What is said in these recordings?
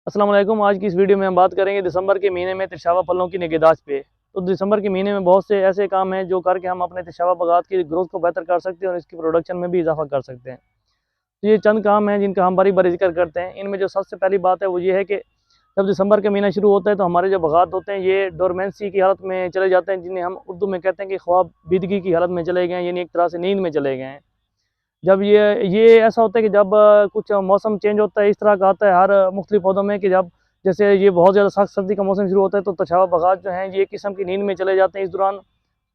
अस्सलाम वालेकुम। आज की इस वीडियो में हम बात करेंगे दिसंबर के महीने में तिशावा फलों की निगहदाश्त पे। तो दिसंबर के महीने में बहुत से ऐसे काम हैं जो करके हम अपने तिशावा बागात की ग्रोथ को बेहतर कर सकते हैं और इसकी प्रोडक्शन में भी इजाफा कर सकते हैं। तो ये चंद काम हैं जिनका हम बारी बारी जिक्र करते हैं। इनमें जो सबसे पहली बात है वो ये है कि जब दिसंबर का महीना शुरू होता है तो हमारे जो बागात होते हैं ये डोरमेंसी की हालत में चले जाते हैं, जिन्हें हम उर्दू में कहते हैं कि ख्वाबीदगी की हालत में चले गए हैं, यानी एक तरह से नींद में चले गए हैं। जब ये ऐसा होता है कि जब कुछ मौसम चेंज होता है, इस तरह का आता है हर मुख्तलिफ पौधों में कि जब जैसे ये बहुत ज़्यादा सख्त सर्दी का मौसम शुरू होता है तो तछावा बागात जो हैं ये एक किस्म की नींद में चले जाते हैं। इस दौरान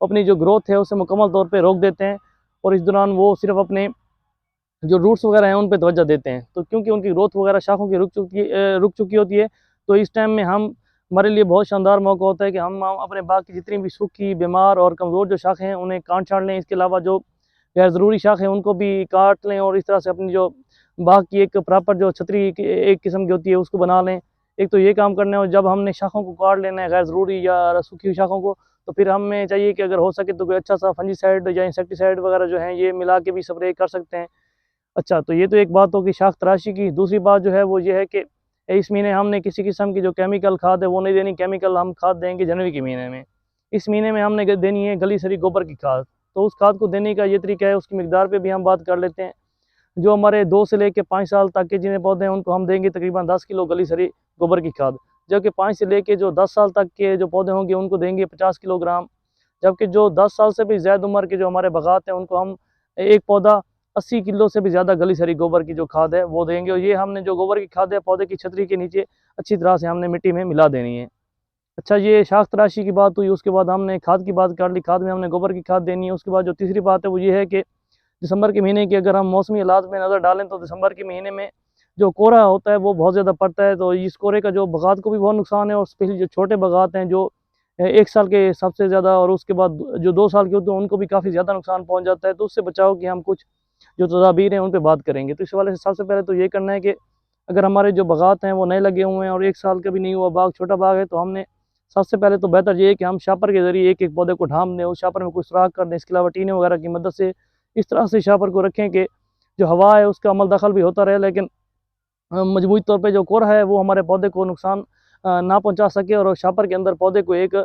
अपनी जो ग्रोथ है उसे मुकम्मल तौर पे रोक देते हैं और इस दौरान वो सिर्फ अपने जो रूट्स वगैरह हैं उन पे तवज्जो देते हैं। तो क्योंकि उनकी ग्रोथ वगैरह शाखों की रुक चुकी होती है, तो इस टाइम में हमारे लिए बहुत शानदार मौका होता है कि हम अपने बाग की जितनी भी सूखी, बीमार और कमज़ोर जो शाखें हैं उन्हें काट छाँट लें। इसके अलावा जो गैर ज़रूरी शाख हैं उनको भी काट लें और इस तरह से अपनी जो बाग की एक प्रॉपर जो छतरी एक किस्म की होती है उसको बना लें। एक तो ये काम करना है, और जब हमने शाखों को काट लेना है गैर ज़रूरी या सूखी हुई शाखों को, तो फिर हमें चाहिए कि अगर हो सके तो कोई अच्छा सा फंजीसाइड या इंसेक्टिसाइड वगैरह जो है ये मिला के भी स्प्रे कर सकते हैं। अच्छा, तो ये तो एक बात होगी शाख तराशी की। दूसरी बात जो है वो ये है कि इस महीने हमने किसी किस्म की जो केमिकल खाद है वो नहीं देनी। केमिकल हम खाद देंगे जनवरी के महीने में। इस महीने में हमने देनी है गली सड़ी गोबर की खाद। तो उस खाद को देने का ये तरीका है, उसकी मिकदार पे भी हम बात कर लेते हैं। जो हमारे 2 से लेके 5 साल तक के जितने पौधे हैं उनको हम देंगे तकरीबन 10 किलो गली सड़ी गोबर की खाद। जबकि 5 से लेके जो 10 साल तक के जो पौधे होंगे उनको देंगे 50 किलोग्राम। जबकि जो 10 साल से भी ज़्यादा उम्र के जो हमारे बागात हैं उनको हम एक पौधा 80 किलो से भी ज़्यादा गली सड़ी गोबर की जो खाद है वो देंगे। और ये हमने जो गोबर की खाद है पौधे की छतरी के नीचे अच्छी तरह से हमने मिट्टी में मिला देनी है। अच्छा, ये शाख तराशी की बात हुई। उसके बाद हमने खाद की बात कर ली, खाद में हमने गोबर की खाद देनी है। उसके बाद जो तीसरी बात है वो ये है कि दिसंबर के महीने की अगर हम मौसमी हालात में नज़र डालें तो दिसंबर के महीने में जो कोहरा होता है वो बहुत ज़्यादा पड़ता है। तो इस कोहरे का जो बागात को भी बहुत नुकसान है, और स्पेशली जो छोटे बागात हैं जो 1 साल के सबसे ज़्यादा और उसके बाद जो 2 साल के होते हैं उनको भी काफ़ी ज़्यादा नुकसान पहुँच जाता है। तो उससे बचाव की हम कुछ जो तदाबीर हैं उन पे बात करेंगे। तो इस हवाले से सबसे पहले तो ये करना है कि अगर हमारे जो बागात हैं वो नए लगे हुए हैं और 1 साल का भी नहीं हुआ बाग, छोटा बाग है, तो हमने सबसे पहले तो बेहतर ये है कि हम शापर के ज़रिए एक-एक पौधे को ढाँप दें, उस शापर में कुछ सुराख कर दें। इसके अलावा टीने वगैरह की मदद से इस तरह से शापर को रखें कि जो हवा है उसका अमल दखल भी होता रहे, लेकिन मजबूती तौर पे जो कोहरा है वो हमारे पौधे को नुकसान ना पहुँचा सके और शापर के अंदर पौधे को एक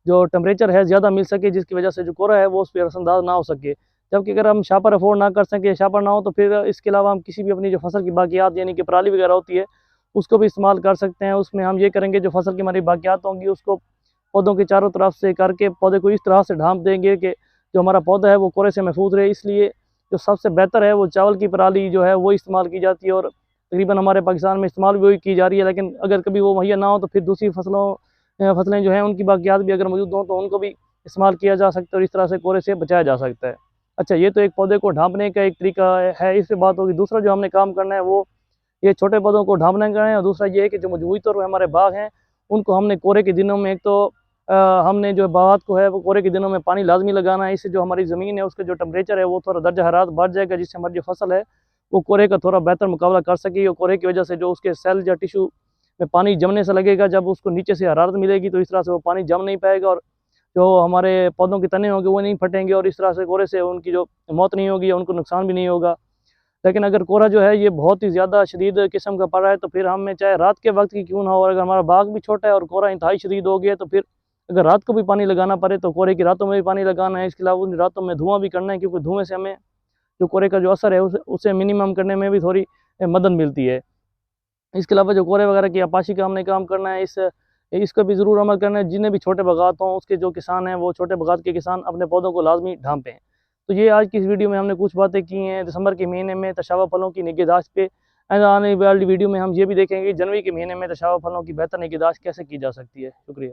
जो टेम्परेचर है ज़्यादा मिल सके, जिसकी वजह से जो कोहरा है वो उस पे असरअंदाज ना हो सके। जबकि अगर हम शापर अफोर्ड ना कर सकें, शापर ना हो, तो फिर इसके अलावा हम किसी भी अपनी जो फसल की बाकियात यानी कि पराली वगैरह होती है उसको भी इस्तेमाल कर सकते हैं। उसमें हम ये करेंगे जो फसल की हमारी बाकियात होंगी उसको पौधों के चारों तरफ से करके पौधे को इस तरह से ढाँप देंगे कि जो हमारा पौधा है वो कोहरे से महफूज रहे। इसलिए जो सबसे बेहतर है वो चावल की पराली जो है वो इस्तेमाल की जाती है, और तकरीबन हमारे पाकिस्तान में इस्तेमाल भी वही की जा रही है। लेकिन अगर कभी वो मुहैया ना हो तो फिर दूसरी फसलें जो हैं उनकी बाकियात भी अगर मौजूद हों तो उनको भी इस्तेमाल किया जा सकता है और इस तरह से कोहरे से बचाया जा सकता है। अच्छा, ये तो एक पौधे को ढाँपने का एक तरीका है, इस पे बात होगी। दूसरा जो हमने काम करना है वो ये छोटे पौधों को ढाँपने का है, और दूसरा ये है कि जो मजबूती तौर पर हमारे बाग हैं उनको हमने कोहरे के दिनों में एक तो हमने जो बागात को है वो कोहरे के दिनों में पानी लाजमी लगाना है। इससे जो हमारी ज़मीन है उसका जो टेम्परेचर है वो थोड़ा दर्जा हरारत बढ़ जाएगा, जिससे हमारी जो फसल है वो कोहरे का थोड़ा बेहतर मुकाबला कर सकेगी। और कोहरे की वजह से जो उसके सेल या टिश्यू में पानी जमने से लगेगा, जब उसको नीचे से हरारत मिलेगी तो इस तरह से वो पानी जम नहीं पाएगा और जो हमारे पौधों के तने होंगे वो नहीं फटेंगे, और इस तरह से कोहरे से उनकी जो मौत नहीं होगी या उनको नुकसान भी नहीं होगा। लेकिन अगर कोहरा जो है ये बहुत ही ज़्यादा शदीद किस्म का पड़ रहा है तो फिर हमें चाहे रात के वक्त की क्यों ना हो, और अगर हमारा बाग भी छोटा है और कोहरा इंतहाई शदीद हो गया तो फिर अगर रात को भी पानी लगाना पड़े तो कोहरे की रातों में भी पानी लगाना है। इसके अलावा उन रातों में धुआं भी करना है, क्योंकि धुएँ से हमें जो कोहरे का जो असर है उसे मिनिमम करने में भी थोड़ी मदद मिलती है। इसके अलावा जो कोहरे वगैरह की आपाशी का हमने काम करना है, इस पर भी ज़रूर अमल करना है। जिन्हें भी छोटे बागात हों उसके जो किसान हैं वो छोटे बागात के किसान अपने पौधों को लाजमी ढांपें। तो ये आज की इस वीडियो में हमने कुछ बातें की हैं दिसंबर के महीने में तशावा फलों की निगहदाश्त पे। आने वाली वीडियो में हम ये भी देखेंगे कि जनवरी के महीने में तशावा फलों की बेहतर निगहदाश्त कैसे की जा सकती है। शुक्रिया।